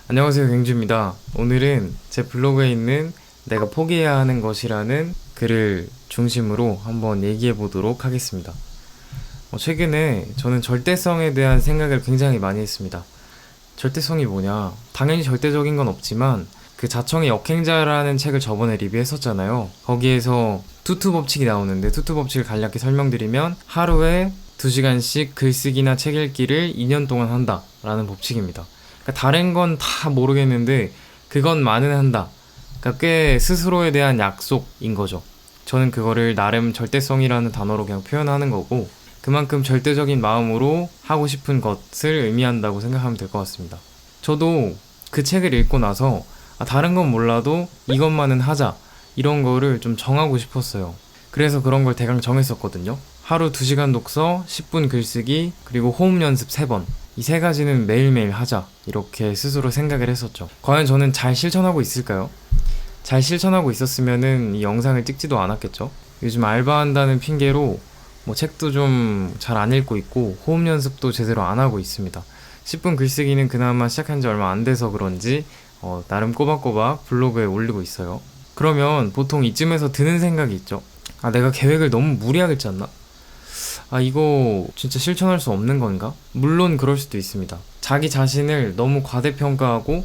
안녕하세요, 경주입니다. 오늘은 제 블로그에 있는 내가 포기해야 하는 것이라는 글을 중심으로 한번 얘기해 보도록 하겠습니다. 최근에 저는 절대성에 대한 생각을 굉장히 많이 했습니다. 절대성이 뭐냐? 당연히 절대적인 건 없지만 그 자청의 역행자라는 책을 저번에 리뷰했었잖아요. 거기에서 투투 법칙이 나오는데 투투 법칙을 간략히 설명드리면 하루에 2시간씩 글쓰기나 책 읽기를 2년 동안 한다 라는 법칙입니다. 그러니까 다른 건 다 모르겠는데 그것만은 한다. 그러니까 꽤 스스로에 대한 약속인 거죠. 저는 그거를 나름 절대성이라는 단어로 그냥 표현하는 거고 그만큼 절대적인 마음으로 하고 싶은 것을 의미한다고 생각하면 될 것 같습니다. 저도 그 책을 읽고 나서 다른 건 몰라도 이것만은 하자 이런 거를 좀 정하고 싶었어요. 그래서 그런 걸 대강 정했었거든요. 하루 2시간 독서, 10분 글쓰기, 그리고 호흡 연습 3번. 이 3가지는 매일매일 하자 이렇게 스스로 생각을 했었죠. 과연 저는 잘 실천하고 있을까요? 잘 실천하고 있었으면은 이 영상을 찍지도 않았겠죠. 요즘 알바한다는 핑계로 책도 좀 잘 안 읽고 있고 호흡 연습도 제대로 안 하고 있습니다. 10분 글쓰기는 그나마 시작한 지 얼마 안 돼서 그런지 나름 꼬박꼬박 블로그에 올리고 있어요. 그러면 보통 이쯤에서 드는 생각이 있죠. 내가 계획을 너무 무리하게 짰나? 이거 진짜 실천할 수 없는 건가? 물론 그럴 수도 있습니다. 자기 자신을 너무 과대평가하고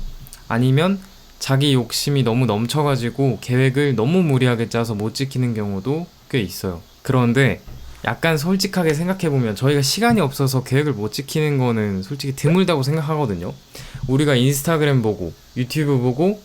아니면 자기 욕심이 너무 넘쳐가지고 계획을 너무 무리하게 짜서 못 지키는 경우도 꽤 있어요. 그런데 약간 솔직하게 생각해보면 저희가 시간이 없어서 계획을 못 지키는 거는 솔직히 드물다고 생각하거든요. 우리가 인스타그램 보고 유튜브 보고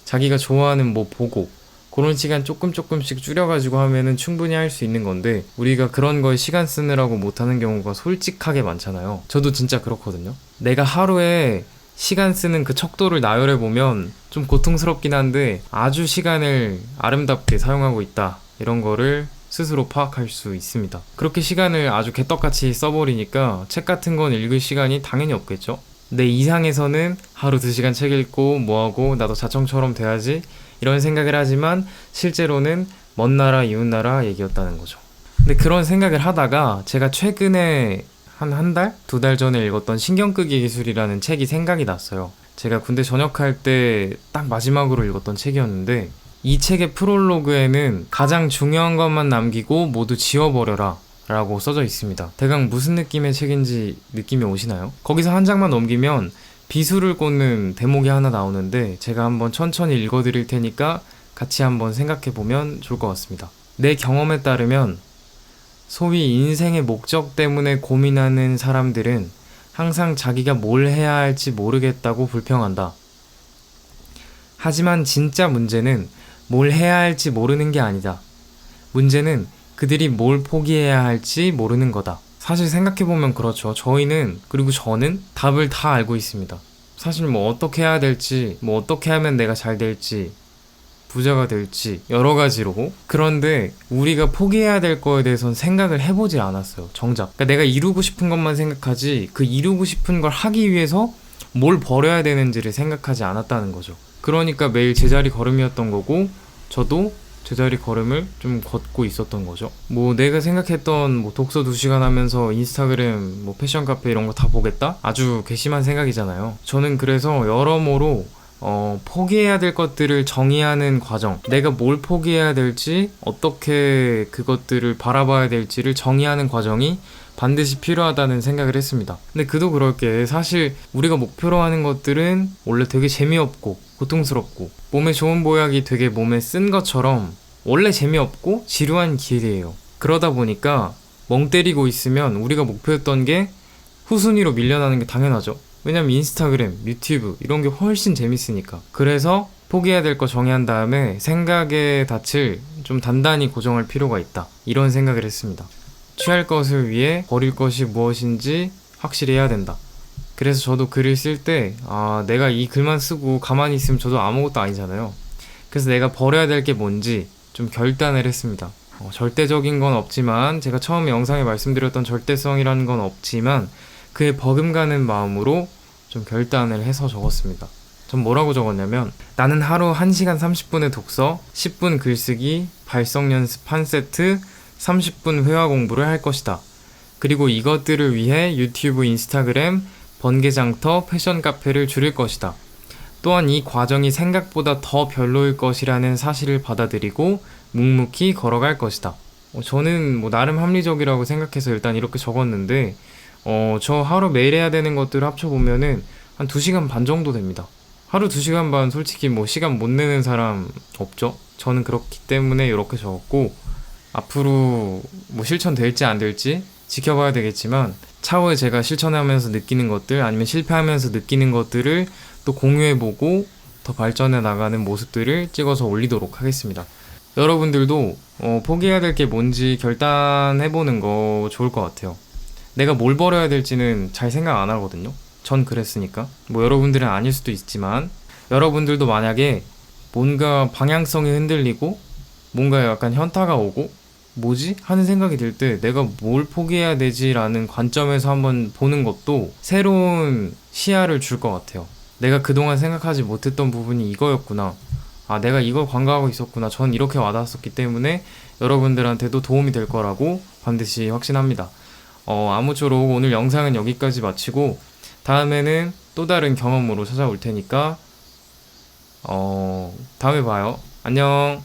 자기가 좋아하는 뭐 보고 그런 시간 조금씩 줄여가지고 하면은 충분히 할 수 있는 건데 우리가 그런 거에 시간 쓰느라고 못하는 경우가 솔직하게 많잖아요. 저도 진짜 그렇거든요. 내가 하루에 시간 쓰는 그 척도를 나열해보면 좀 고통스럽긴 한데 아주 시간을 아름답게 사용하고 있다 이런 거를 스스로 파악할 수 있습니다. 그렇게 시간을 아주 개떡같이 써버리니까 책 같은 건 읽을 시간이 당연히 없겠죠. 내 이상에서는 하루 2시간 책 읽고 뭐하고 나도 자청처럼 돼야지 이런 생각을 하지만 실제로는 먼 나라 이웃 나라 얘기였다는 거죠. 근데 그런 생각을 하다가 제가 최근에 한 달? 2달 전에 읽었던 신경끄기 기술이라는 책이 생각이 났어요. 제가 군대 전역할 때 딱 마지막으로 읽었던 책이었는데 이 책의 프롤로그에는 가장 중요한 것만 남기고 모두 지워버려라 라고 써져 있습니다. 대강 무슨 느낌의 책인지 느낌이 오시나요? 거기서 한 장만 넘기면 비수를 꽂는 대목이 하나 나오는데 제가 한번 천천히 읽어드릴 테니까 같이 한번 생각해보면 좋을 것 같습니다. 내 경험에 따르면 소위 인생의 목적 때문에 고민하는 사람들은 항상 자기가 뭘 해야 할지 모르겠다고 불평한다. 하지만 진짜 문제는 뭘 해야 할지 모르는 게 아니다. 문제는 그들이 뭘 포기해야 할지 모르는 거다. 사실 생각해보면 그렇죠. 저희는 그리고 저는 답을 다 알고 있습니다. 사실 어떻게 해야 될지 어떻게 하면 내가 잘 될지 부자가 될지 여러 가지로. 그런데 우리가 포기해야 될 거에 대해서는 생각을 해보질 않았어요. 정작 그러니까 내가 이루고 싶은 것만 생각하지 그 이루고 싶은 걸 하기 위해서 뭘 버려야 되는지를 생각하지 않았다는 거죠. 그러니까 매일 제자리 걸음이었던 거고 저도 제자리 걸음을 좀 걷고 있었던 거죠. 내가 생각했던 독서 2시간 하면서 인스타그램 패션 카페 이런 거 다 보겠다? 아주 괘씸한 생각이잖아요. 저는 그래서 여러모로 포기해야 될 것들을 정의하는 과정, 내가 뭘 포기해야 될지 어떻게 그것들을 바라봐야 될지를 정의하는 과정이 반드시 필요하다는 생각을 했습니다. 근데 그도 그럴 게 사실 우리가 목표로 하는 것들은 원래 되게 재미없고 고통스럽고 몸에 좋은 보약이 되게 몸에 쓴 것처럼 원래 재미없고 지루한 길이에요. 그러다 보니까 멍 때리고 있으면 우리가 목표였던 게 후순위로 밀려나는 게 당연하죠. 왜냐면 인스타그램, 유튜브 이런 게 훨씬 재밌으니까. 그래서 포기해야 될 거 정의한 다음에 생각의 닻을 좀 단단히 고정할 필요가 있다. 이런 생각을 했습니다. 취할 것을 위해 버릴 것이 무엇인지 확실히 해야 된다. 그래서 저도 글을 쓸 때 내가 이 글만 쓰고 가만히 있으면 저도 아무것도 아니잖아요. 그래서 내가 버려야 될 게 뭔지 좀 결단을 했습니다. 절대적인 건 없지만 제가 처음에 영상에 말씀드렸던 절대성이라는 건 없지만 그에 버금가는 마음으로 좀 결단을 해서 적었습니다. 전 뭐라고 적었냐면 나는 하루 1시간 30분의 독서, 10분 글쓰기, 발성 연습 1세트, 30분 회화 공부를 할 것이다. 그리고 이것들을 위해 유튜브, 인스타그램, 번개장터, 패션 카페를 줄일 것이다. 또한 이 과정이 생각보다 더 별로일 것이라는 사실을 받아들이고 묵묵히 걸어갈 것이다. 저는 뭐 나름 합리적이라고 생각해서 일단 이렇게 적었는데, 저 하루 매일 해야 되는 것들을 합쳐보면은 한 2시간 반 정도 됩니다. 하루 2시간 반 솔직히 뭐 시간 못 내는 사람 없죠? 저는 그렇기 때문에 이렇게 적었고, 앞으로 뭐 실천될지 안 될지 지켜봐야 되겠지만, 차후에 제가 실천하면서 느끼는 것들 아니면 실패하면서 느끼는 것들을 또 공유해보고 더 발전해 나가는 모습들을 찍어서 올리도록 하겠습니다. 여러분들도 포기해야 될 게 뭔지 결단해보는 거 좋을 것 같아요. 내가 뭘 버려야 될지는 잘 생각 안 하거든요. 전 그랬으니까. 뭐 여러분들은 아닐 수도 있지만, 여러분들도 만약에 뭔가 방향성이 흔들리고 뭔가 약간 현타가 오고 뭐지? 하는 생각이 들 때 내가 뭘 포기해야 되지라는 관점에서 한번 보는 것도 새로운 시야를 줄 것 같아요. 내가 그동안 생각하지 못했던 부분이 이거였구나. 아, 내가 이걸 관과하고 있었구나. 전 이렇게 와닿았었기 때문에 여러분들한테도 도움이 될 거라고 반드시 확신합니다. 아무쪼록 오늘 영상은 여기까지 마치고 다음에는 또 다른 경험으로 찾아올 테니까 다음에 봐요. 안녕.